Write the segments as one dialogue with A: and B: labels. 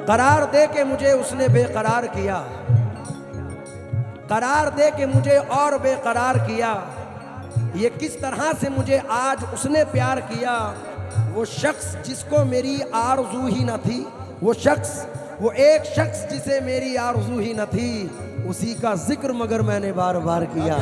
A: करार दे के मुझे उसने बेकरार किया, करार दे के मुझे और बेकरार किया। ये किस तरह से मुझे आज उसने प्यार किया। वो शख्स जिसको मेरी आरज़ू ही न थी, वो शख्स, वो एक शख्स जिसे मेरी आरज़ू ही न थी, उसी का जिक्र मगर मैंने बार बार किया।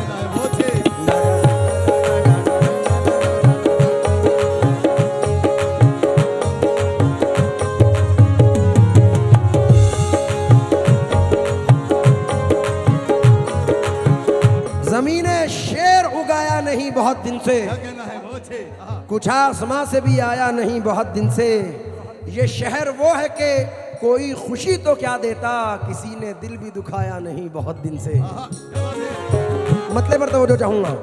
A: ज़मीने शेर उगाया नहीं बहुत दिन से, कुछ आसमां से भी आया नहीं बहुत दिन से। ये शहर वो है कि कोई खुशी तो क्या देता, किसी ने दिल भी दुखाया नहीं बहुत दिन से। मतलब पर तो जो चाहूंगा,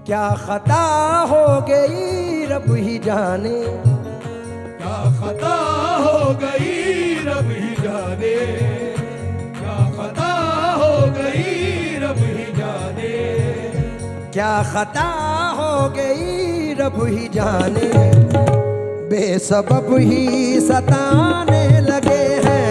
A: क्या खता हो गई रब ही जाने,
B: क्या खता हो गई रब ही जाने, क्या खता हो गई रब ही जाने,
A: क्या खता हो गई रब ही जाने, बेसबब ही सताने लगे हैं।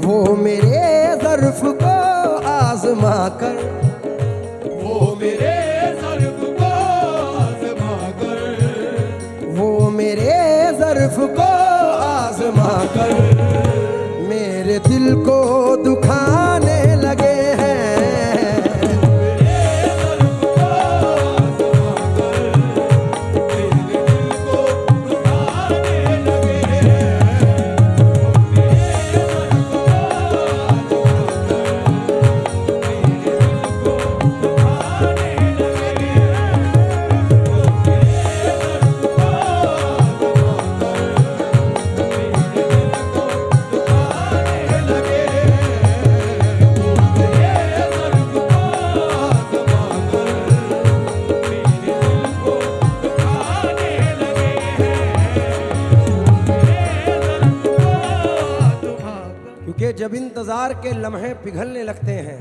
A: वो मेरे ज़र्फ़ को आज़मा कर,
B: वो मेरे ज़र्फ़ को आज़मा कर,
A: वो मेरे ज़र्फ़ को आज़मा कर, मेरे दिल को दुखाने लगे हैं। जब इंतजार के लम्हे पिघलने लगते हैं,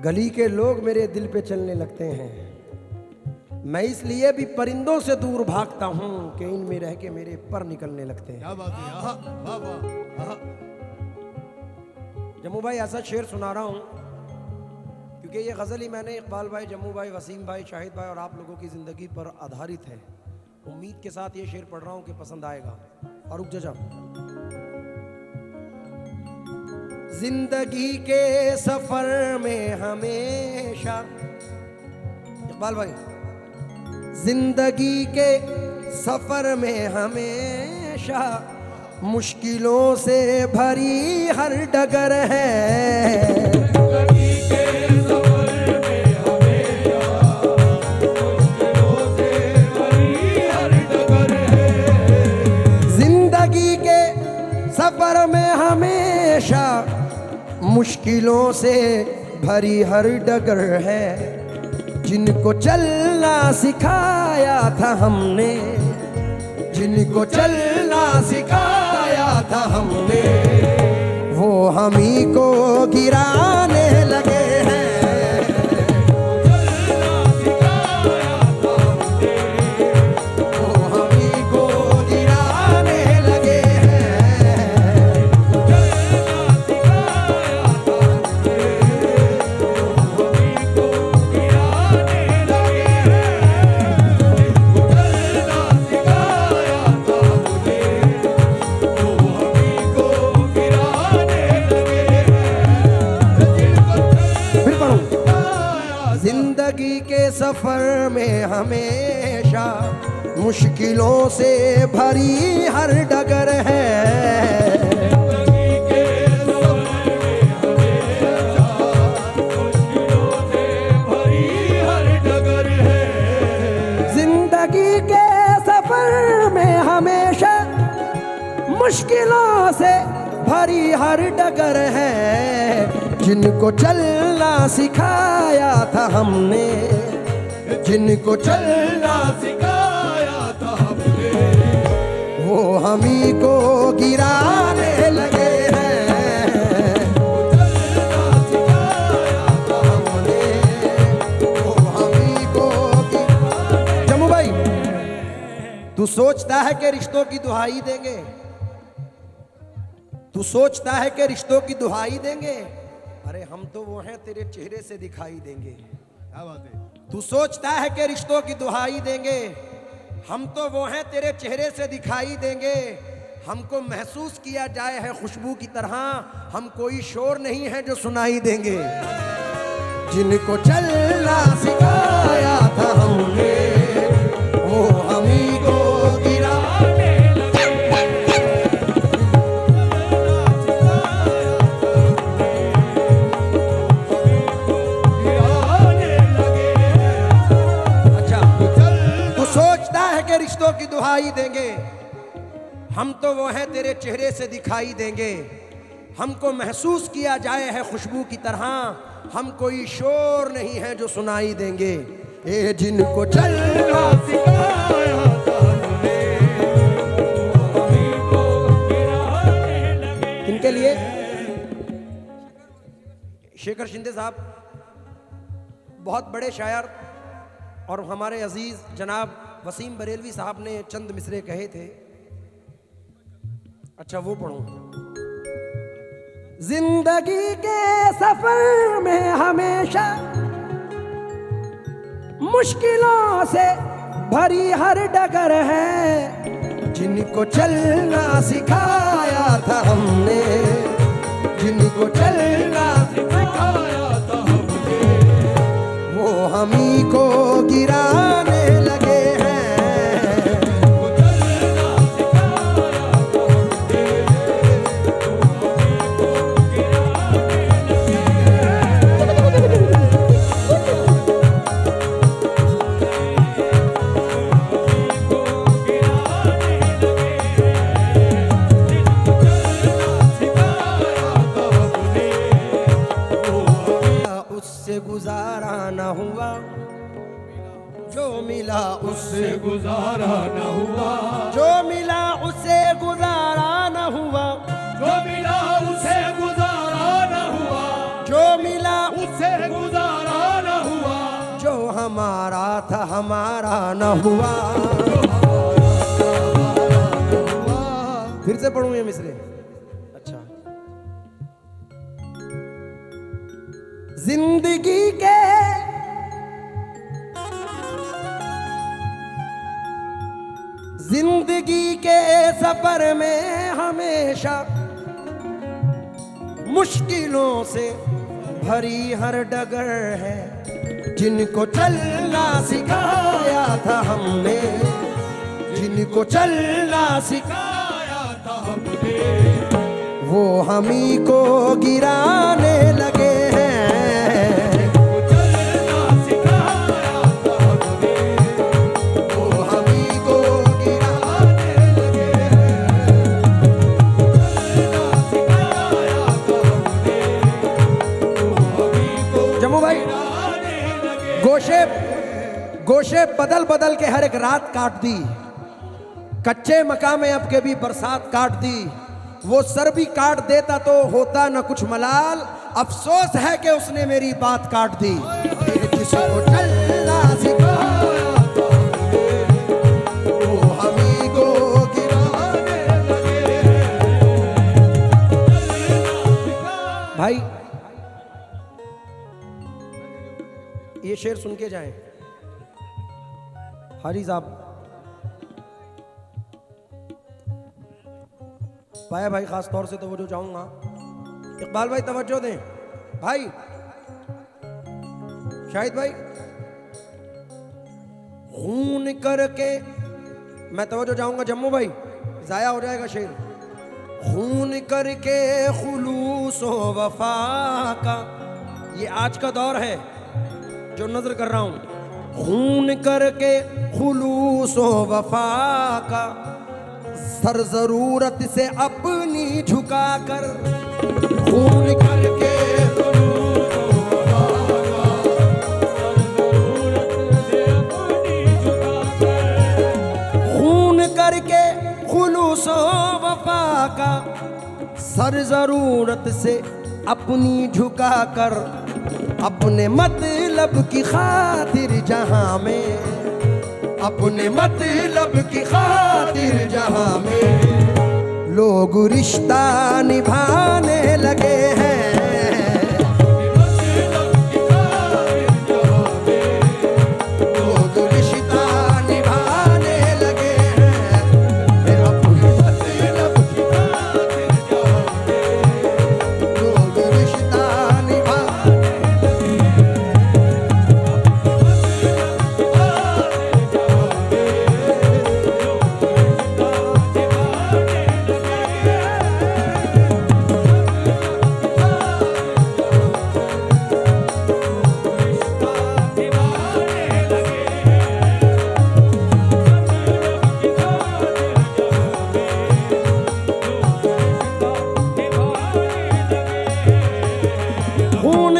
A: गली के लोग मेरे दिल पे चलने लगते हैं। मैं इसलिए भी परिंदों से दूर भागता हूं कि इनमें रह के मेरे पर निकलने लगते हैं।
B: क्या बात है, आहा, वाह वाह, आहा।
A: जम्मू भाई ऐसा शेर सुना रहा हूं क्योंकि ये गज़ल ही मैंने इकबाल भाई, जम्मू भाई, वसीम भाई, शाहिद भाई और आप लोगों की ज़िंदगी पर आधारित है। उम्मीद के साथ ये शेर पढ़ रहा हूं कि पसंद आएगा। और रुक जा, जिंदगी के सफर में हमेशा, इकबाल भाई, जिंदगी के सफर में हमेशा मुश्किलों से भरी हर डगर है।
B: जिंदगी के सफर में हमेशा मुश्किलों से भरी हर डगर है।
A: जिंदगी के सफर में हमेशा मुश्किलों से भरी हर डगर है। जिनको चलना सिखाया था हमने, जिनको चलना सिखाया था हमने, वो हमी को गिराने लगे हैं। मुश्किलों से भरी हर डगर है।
B: जिंदगी के सफर में हमेशा मुश्किलों से भरी हर डगर है।
A: जिंदगी के सफर में हमेशा मुश्किलों से भरी हर डगर है। जिनको चलना सिखाया था हमने, जिनको चलना
B: सिखाया था हमने,
A: वो हमी को गिराने लगे हैं।
B: चलना सिखाया था
A: हमने वो हमी को जम्मू भाई, तू सोचता है कि रिश्तों की दुहाई देंगे? तू सोचता है कि रिश्तों की दुहाई देंगे? अरे हम तो वो हैं तेरे चेहरे से दिखाई देंगे।
B: क्या बात है।
A: तू सोचता है कि रिश्तों की दुहाई देंगे? हम तो वो हैं तेरे चेहरे से दिखाई देंगे। हमको महसूस किया जाए है खुशबू की तरह, हम कोई शोर नहीं है जो सुनाई देंगे। जिनको चलना सिखाया था हमने, वो हमी को गिराने लगे। अच्छा, तू सोचता है कि रिश्तों की दुहाई देंगे? हम तो वो हैं तेरे चेहरे से दिखाई देंगे। हमको महसूस किया जाए है खुशबू की तरह, हम कोई शोर नहीं है जो सुनाई देंगे। ए जिनको चलना
B: सिखाया था हमने, हमी को गिराने लगे।
A: इनके लिए शेखर शिंदे साहब बहुत बड़े शायर और हमारे अजीज जनाब वसीम बरेलवी साहब ने चंद मिसरे कहे थे। अच्छा वो पढ़ो। जिंदगी के सफर में हमेशा मुश्किलों से भरी हर डगर है। जिनको चलना सिखाया था हमने, जिनको चलना
B: सिखाया था हमने,
A: वो हमी को गिराने लगे हैं।
B: चलना सिखाया था हमने,
A: उससे गुजारा न हुआ जो मिला उससे,
B: से गुजारा न हुआ,
A: जो मिला उससे गुजारा न हुआ,
B: जो मिला उसे गुजारा न हुआ,
A: जो मिला
B: उसे गुजारा न हुआ,
A: जो हमारा था हमारा न हुआ। फिर से पढ़ूं ये मिसरे। अच्छा, जिंदगी के सफर में हमेशा मुश्किलों से भरी हर डगर है। जिनको चलना सिखाया था हमने, जिनको चलना
B: सिखाया था हमने,
A: वो हमी को गिराने लगे हैं।
B: चलना सिखाया था हमने,
A: वो हमी को गिराने लगे हैं।
B: चलना सिखाया था हमने, वो हमी को
A: जम्मू भाई,
B: गिराने लगे।
A: गोशे बदल बदल के हर एक रात काट दी। कच्चे मकान में अब के भी बरसात काट दी। वो सर भी काट देता तो होता न कुछ मलाल। अफसोस है कि उसने मेरी बात काट दी। जिसको चलना सिखाया था हमने, वो हमी को गिराने लगे हैं। भाई ये शेर सुन के जाएं। हारी साहब, पाया भाई खास तौर से तवज्जो चाहूंगा। इकबाल भाई तवज्जो दें। भाई शाहिद भाई, खून करके मैं तवज्जो चाहूंगा जम्मू भाई, जाया हो जाएगा शेर। खून करके खुलूसो वफा का, ये आज का दौर है जो नजर कर रहा हूं। खून करके खुलूसो वफा का, सर जरूरत से अपनी झुका कर। खून करके करके खुलूसो वफा का, सर जरूरत से अपनी झुका कर। अपने मतलब की खातिर जहां में, अपने मतलब की खातिर जहां में लोग रिश्ता निभाने लगे हैं।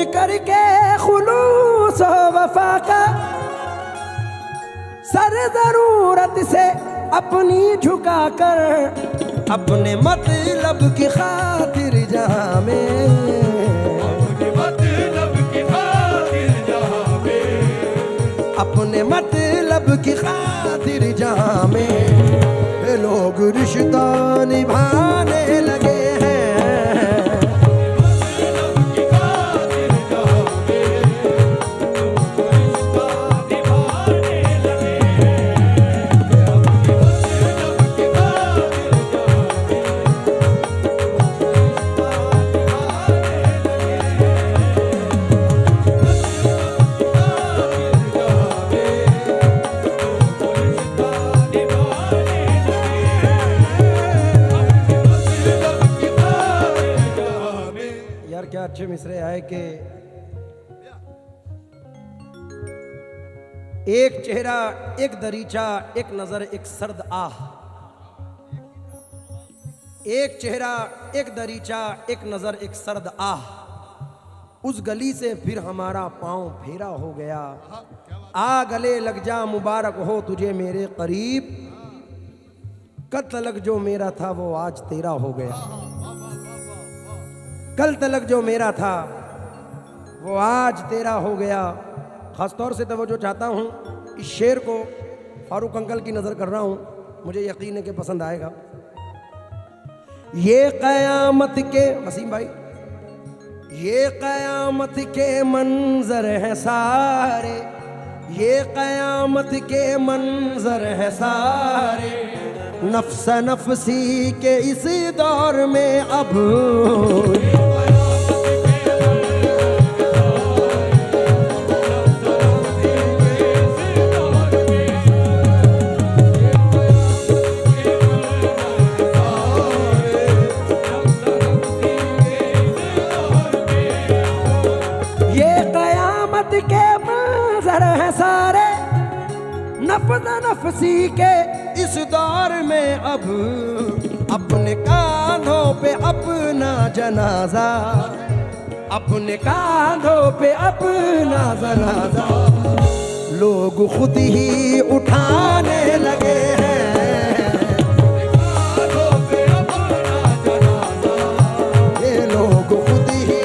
A: करके खुलूस वफा का, सर जरूरत से अपनी झुका कर। अपने मतलब की खातिर जहां में,
B: अपने मतलब की खातिर जहां में,
A: अपने मतलब की खातिर जहां में लोग रिश्ता निभाने लगे हैं। क्या अच्छे मिसरे आए कि एक चेहरा, एक दरीचा, एक नजर, एक सर्द आह। एक चेहरा, एक दरीचा, एक नजर, एक सर्द आह। उस गली से फिर हमारा पांव फेरा हो गया। आ गले लग जा, मुबारक हो तुझे मेरे करीब। कल तलक जो मेरा था वो आज तेरा हो गया। कल तलक जो मेरा था वो आज तेरा हो गया। खासतौर से तवज्जो चाहता हूँ, इस शेर को फारूक अंकल की नज़र कर रहा हूँ, मुझे यकीन है कि पसंद आएगा। ये क़यामत के, वसीम भाई, ये क़यामत के मंजर है सारे, ये क़यामत के मंजर है सारे। नफ्स नफसी के इस दौर में अब नफसी के इस दौर में अब अपने कांधों पे अपना जनाजा, अपने कांधों पे अपना जनाजा लोग खुद ही उठाने लगे हैं। ये लोग खुद ही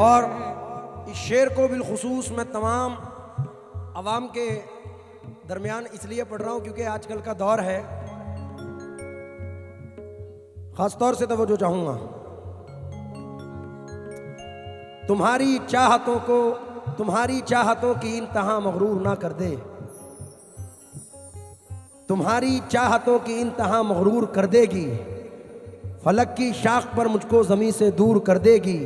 A: और इस शेर को बिलखुसूस मैं तमाम आवाम के दरमियान इसलिए पढ़ रहा हूँ क्योंकि आजकल का दौर है, खास तौर से तवज्जो चाहूंगा। तुम्हारी चाहतों की इंतहा मगरूर ना कर दे, तुम्हारी चाहतों की इंतहा मगरूर कर देगी, फलक की शाख पर मुझको ज़मीं से दूर कर देगी।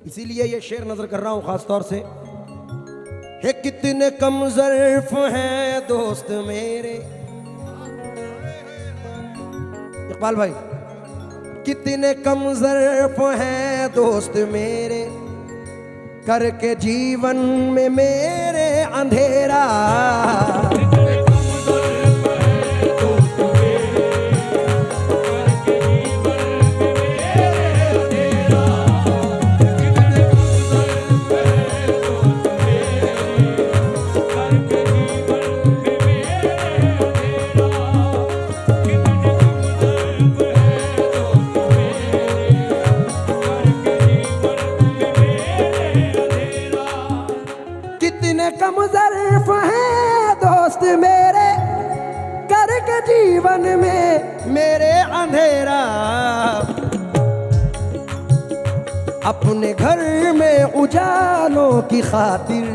A: इसीलिए ये शेर नजर कर रहा हूं खास तौर से। हे कितने कम ज़र्फ़ हैं दोस्त मेरे, इकबाल भाई, कितने कम ज़र्फ़ हैं दोस्त मेरे, करके जीवन में मेरे अंधेरा। कम ज़र्फ़ हैं दोस्त मेरे, करके जीवन में मेरे अंधेरा। अपने घर में उजालों की खातिर,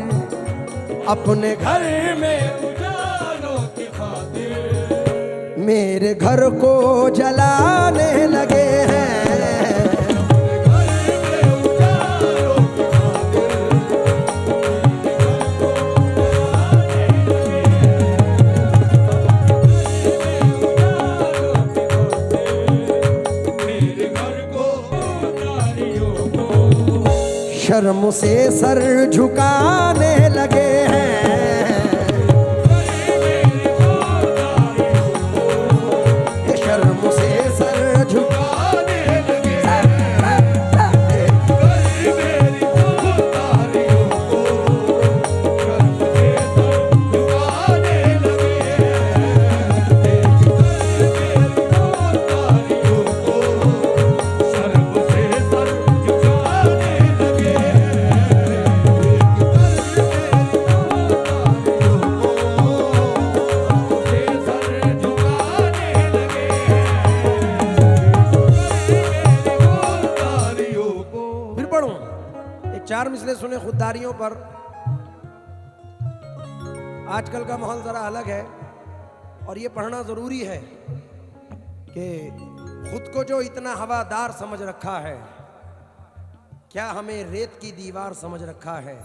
A: अपने घर में उजालों की खातिर मेरे घर को जलाने लगे हैं। शर्म से सर झुकाने लगे हैं, शर्म से सर झुकाने लगे हैं। चार मिसले सुने खुददारियों पर। आजकल का माहौल जरा अलग है और ये पढ़ना जरूरी है कि खुद को जो इतना हवादार समझ रखा है, क्या हमें रेत की दीवार समझ रखा है।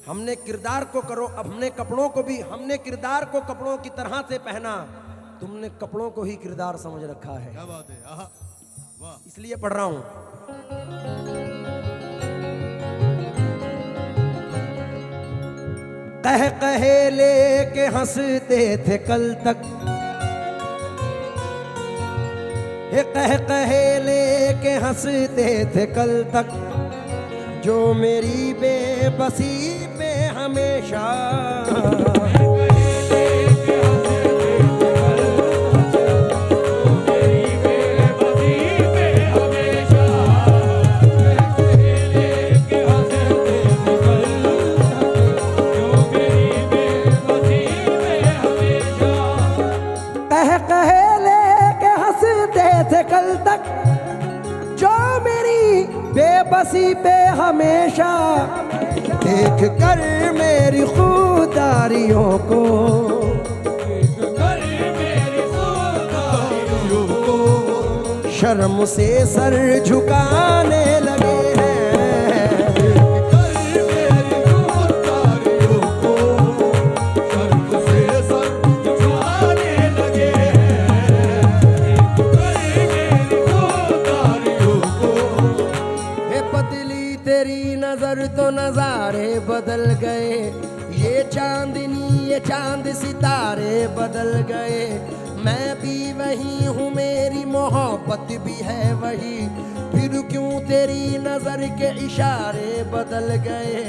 A: हमने किरदार को करो, हमने कपड़ों को भी, हमने किरदार को कपड़ों की तरह से पहना, तुमने कपड़ों को ही किरदार समझ रखा है।
B: क्या बात है, आहा, वाह।
A: इसलिए पढ़ रहा हूं। कह कहे लेके हंसते थे कल तक, हे कह कहे लेके हंसते थे कल तक, जो मेरी बेबसी पे हमेशा कल तक, जो मेरी बेबसी पे हमेशा देख कर मेरी खुदारियों को, शर्म से सर झुकाने लगे हैं। तो नजारे बदल गए, ये चांदनी ये चांद सितारे बदल गए। मैं भी वही हूँ, मेरी मोहब्बत भी है वही, फिर क्यों तेरी नजर के इशारे बदल गए।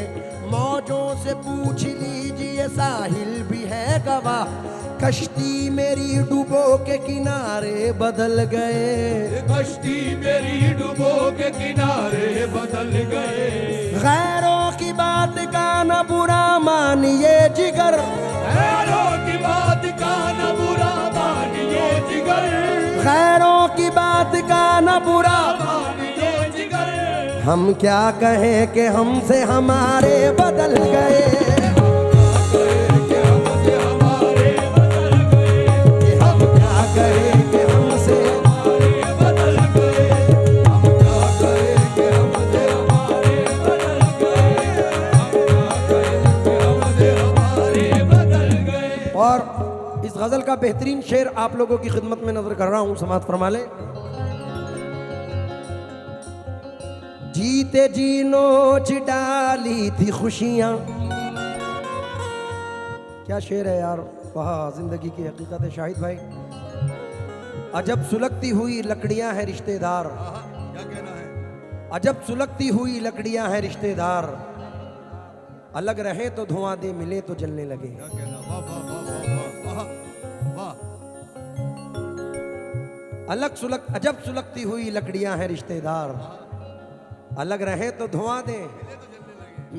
A: मौजों से पूछ लीजिए, साहिल भी है गवाह, कश्ती मेरी डूबो के किनारे बदल गए,
B: कश्ती मेरी डूबो के किनारे बदल गए।
A: गैरों की बात का न बुरा मानिए जिगर,
B: गैरों की बात का न बुरा मानिए जिगर,
A: गैरों की बात का न बुरा
B: मानिए जिगर।
A: हम क्या कहें कि हमसे हमारे बदल गए, गजल का बेहतरीन शेर आप लोगों की खिदमत में नजर कर रहा हूं, समाअत फरमा ले। जीते जी नोच डाली थी खुशियां, क्या शेर है यार, वाह जिंदगी की हकीकत है शाहिद भाई। अजब सुलगती हुई लकड़ियां हैं रिश्तेदार,
B: क्या कहना है?
A: अजब सुलगती हुई लकड़ियां हैं रिश्तेदार, अलग रहे तो धुआं दे, मिले तो जलने लगे।
B: क्या कहना? वाह वाह वाह वाह वाह।
A: अजब सुलगती हुई लकड़ियां हैं रिश्तेदार, अलग रहे तो धुआं दे,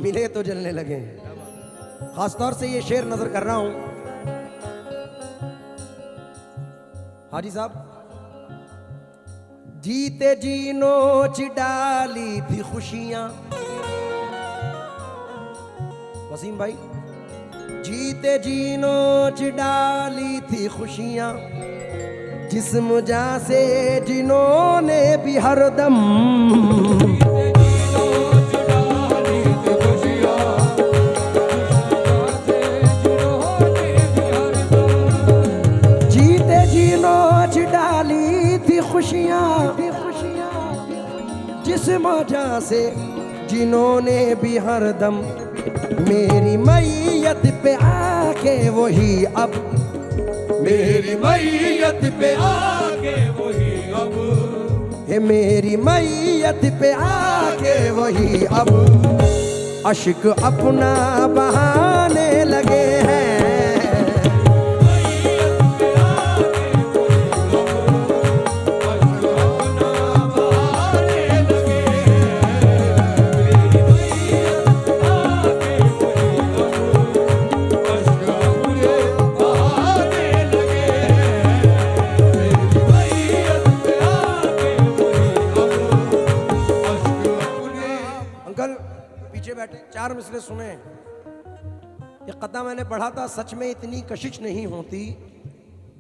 A: मिले तो जलने लगे। खासतौर से ये शेर नजर कर रहा हूं हाजी साहब। जीते जी नोच डाली थी खुशियां, वसीम भाई, जीते जी नोच डाली थी खुशियां, जिस्म जा से जिन्होंने भी हरदम, जीते जी नोच डाली थी खुशियां, जिस्म जा से जिन्होंने भी हरदम, मेरी मैयत पे आके वही अब,
B: मेरी मैयत पे आके वही अब,
A: हे मेरी मैयत पे आके वही अब, अश्क अपना बहाने लगे हैं। चार मिसरे सुने। ये कता मैंने पढ़ा था, सच में इतनी कशिश नहीं होती,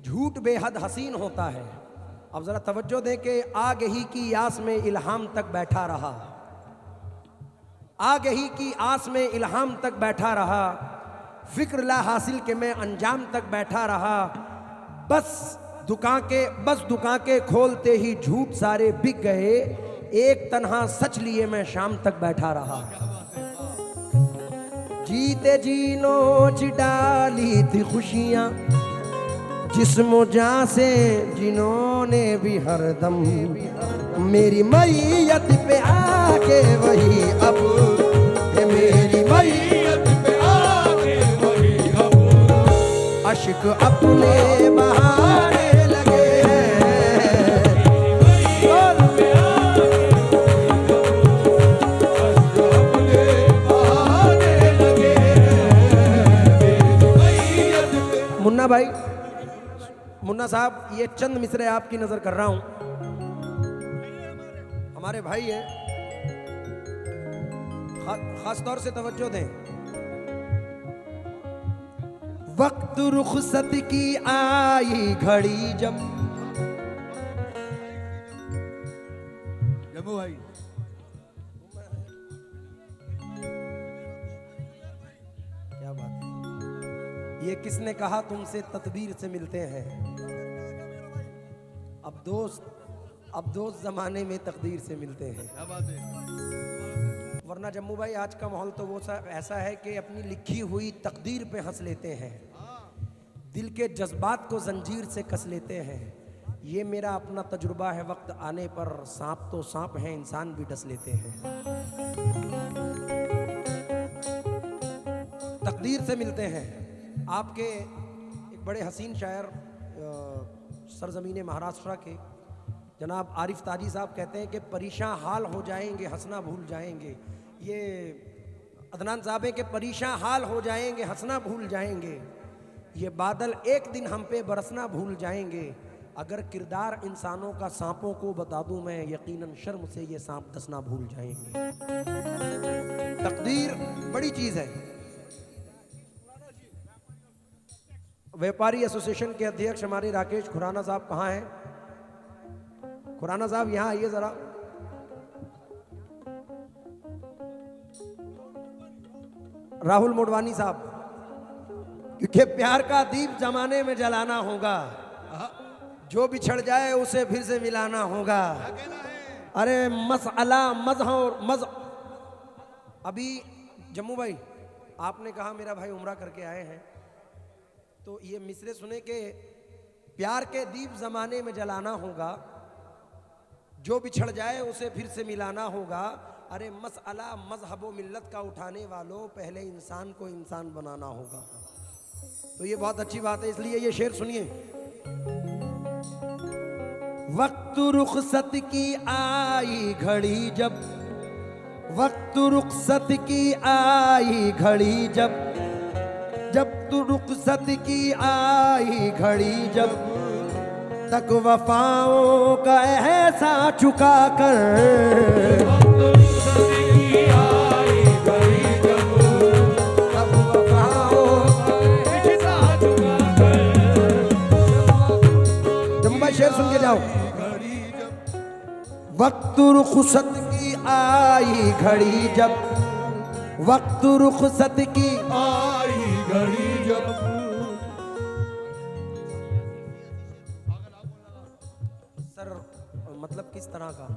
A: झूठ बेहद हसीन होता है। अब जरा तवज्जो दें कि आग ही की आस में इल्हाम तक बैठा रहा, आग ही की आस में इल्हाम तक बैठा रहा, फिक्र ला हासिल के मैं अंजाम तक बैठा रहा, बस दुकान के खोलते ही झूठ सारे बिक गए, एक तन्हा सच लिए मैं शाम तक बैठा रहा। जीते जी नोच डाली थी खुशियां, जिस्म जां से जिन्होंने भी हरदम, मेरी मैयत पे आके वही अब, मेरी मैयत पे आके वही अब, अश्क अपने बहाने लगे मुन्ना भाई, मुन्ना साहब, ये चंद मिसरे आपकी नजर कर रहा हूं, हमारे भाई हैं, खास तौर से तवज्जो दें। वक्त रुखसत की आई घड़ी जब,
B: जम्मू भाई,
A: क्या बात है, ये किसने कहा तुमसे तदबीर से मिलते हैं, अब दोस्त जमाने में तकदीर से मिलते हैं।
B: क्या बात है।
A: वरना जम्मू भाई आज का माहौल तो वो ऐसा है कि अपनी लिखी हुई तकदीर पे हंस लेते हैं, दिल के जज्बात को जंजीर से कस लेते हैं। ये मेरा अपना तजुर्बा है, वक्त आने पर सांप तो सांप है, इंसान भी डस लेते हैं। तकदीर से मिलते हैं। आपके एक बड़े हसीन शायर सरजमीन महाराष्ट्र के जनाब आरिफ ताजी साहब कहते हैं कि परेशान हाल हो जाएंगे हंसना भूल जाएंगे। ये अदनान साहब है कि परेशान हाल हो जाएंगे हंसना भूल जाएंगे, ये बादल एक दिन हम पे बरसना भूल जाएंगे। अगर किरदार इंसानों का सांपों को बता दूं मैं, यकीनन शर्म से ये सांप दसना भूल जाएंगे। तकदीर बड़ी चीज़ है। व्यापारी एसोसिएशन के अध्यक्ष हमारे राकेश खुराना साहब कहाँ हैं? खुराना साहब यहाँ आइए जरा। राहुल मोडवानी साहब, क्योंकि प्यार का दीप जमाने में जलाना होगा, जो बिछड़ जाए उसे फिर से मिलाना होगा। अरे मसअला मज़ अभी जम्मू भाई आपने कहा मेरा भाई उम्रा करके आए हैं, तो ये मिसरे सुने के प्यार के दीप जमाने में जलाना होगा, जो बिछड़ जाए उसे फिर से मिलाना होगा। अरे मसअला मजहब व मिल्लत का उठाने वालों, पहले इंसान को इंसान बनाना होगा। तो ये बहुत अच्छी बात है, इसलिए ये शेर सुनिए। वक्त रुखसत की आई घड़ी जब, वक्त रुखसत की आई घड़ी जब, जब तू रुखसत की आई घड़ी जब, तक वफाओं का एहसास चुका कर, शेर सुन के जाओ। वक्त रुखसत की आई घड़ी जब, वक्त रुखसत की
B: आई घड़ी जब,
A: सर मतलब किस तरह का?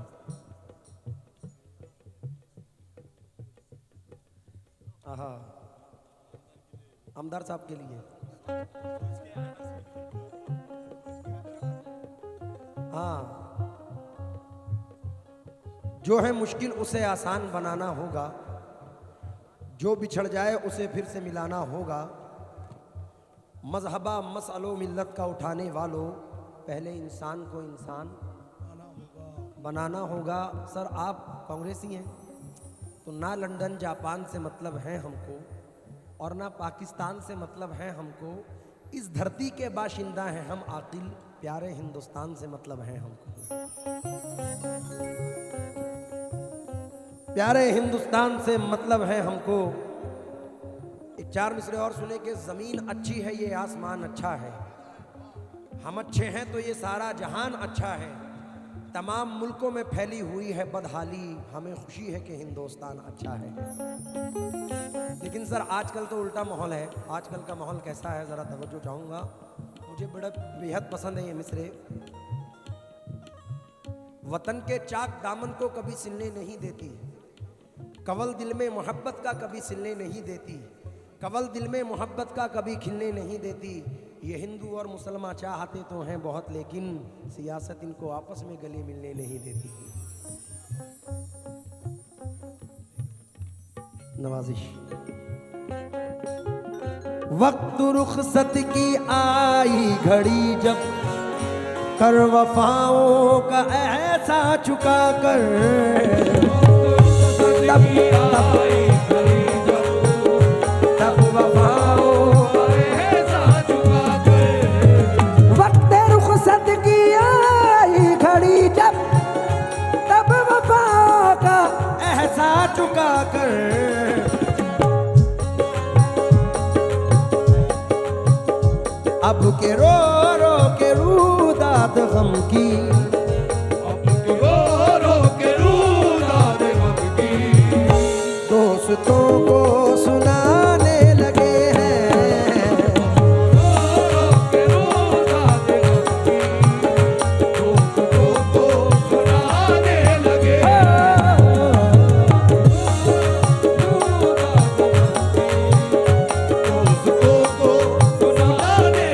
A: आहा, आमदार साहब के लिए। हाँ, जो है मुश्किल उसे आसान बनाना होगा, जो बिछड़ जाए उसे फिर से मिलाना होगा। मजहबा मसलो मिल्लत का उठाने वालों, पहले इंसान को इंसान बनाना होगा। सर आप कांग्रेसी हैं, तो ना लंदन जापान से मतलब है हमको, और ना पाकिस्तान से मतलब है हमको। इस धरती के बाशिंदा हैं हम आकिल, प्यारे हिंदुस्तान से मतलब है हमको। प्यारे हिंदुस्तान से मतलब है हमको। एक चार मिसरे और सुने कि ज़मीन अच्छी है ये आसमान अच्छा है, हम अच्छे हैं तो ये सारा जहान अच्छा है। तमाम मुल्कों में फैली हुई है बदहाली, हमें खुशी है कि हिंदुस्तान अच्छा है। लेकिन सर आजकल तो उल्टा माहौल है। आजकल का माहौल कैसा है, ज़रा तवज्जो चाहूँगा। मुझे बड़ा बेहद पसंद है ये मिसरे। वतन के चाक दामन को कभी सिलने नहीं देती, कवल दिल में मोहब्बत का कभी सिलने नहीं देती, कवल दिल में मोहब्बत का कभी खिलने नहीं देती। ये हिंदू और मुसलमान चाहते तो हैं बहुत, लेकिन सियासत इनको आपस में गले मिलने नहीं देती। नवाजिश। वक्त रुखसत की आई घड़ी जब, कर वफाओं का एहसास चुका कर, तब तब वफाओं का एहसास चुका कर। वक्त रुखसत की आई घड़ी जब, तब वफाओं का एहसास चुका कर। अब के रो रो के रूदात गम की,
B: अब के रो के रूदात गम की,
A: दोस्तों को सुनाने लगे हैं।
B: रो के रूदात गम की, दोस्तों को सुनाने लगे हैं। दोस्तों को सुनाने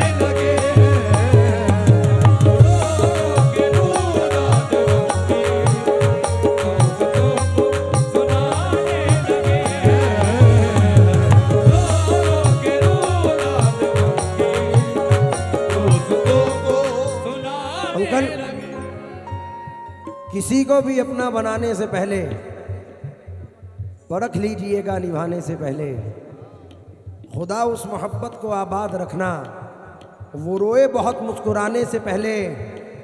B: लगे हैं।
A: किसी को भी अपना बनाने से पहले परख लीजिएगा निभाने से पहले। खुदा उस मोहब्बत को आबाद रखना, वो रोए बहुत मुस्कुराने से पहले।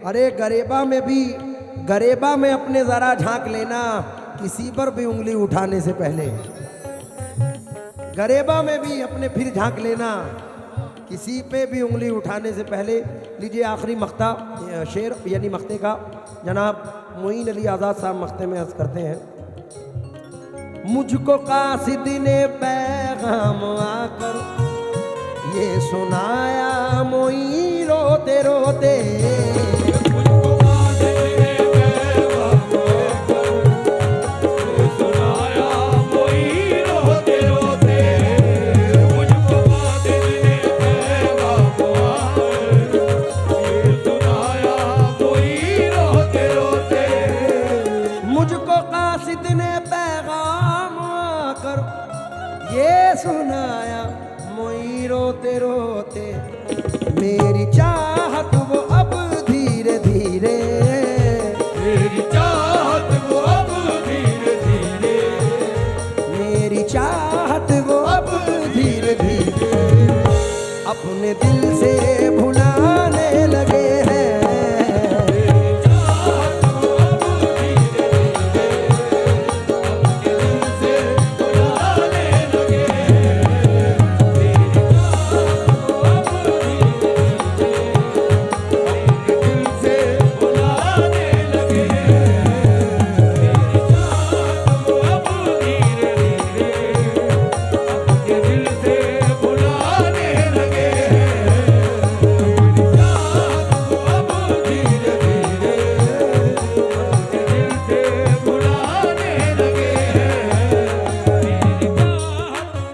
A: अरे गरेबा में अपने ज़रा झांक लेना, किसी पर भी उंगली उठाने से पहले। गरेबा में भी अपने फिर झांक लेना, किसी पे भी उंगली उठाने से पहले। लीजिए आखिरी मख्ता शेर यानी मख्ते का जनाब मोइन अली आज़ाद साहब मख्ते में अर्ज़ करते हैं। मुझको कासिद ने पैगाम आकर ये सुनाया मोई रोते रोते,
B: मुझको कासिद ने पैगाम आकर ये सुनाया मोई रोते रोते। मुझको कासिद ने पैगाम आकर ये सुनाया मोई रोते रोते।
A: मुझको कासिद ने पैगाम आकर ये सुनाया मोई रोते रोते। मेरी चाहत वो अब धीरे धीरे,
B: मेरी चाहत वो अब धीरे धीरे,
A: मेरी चाहत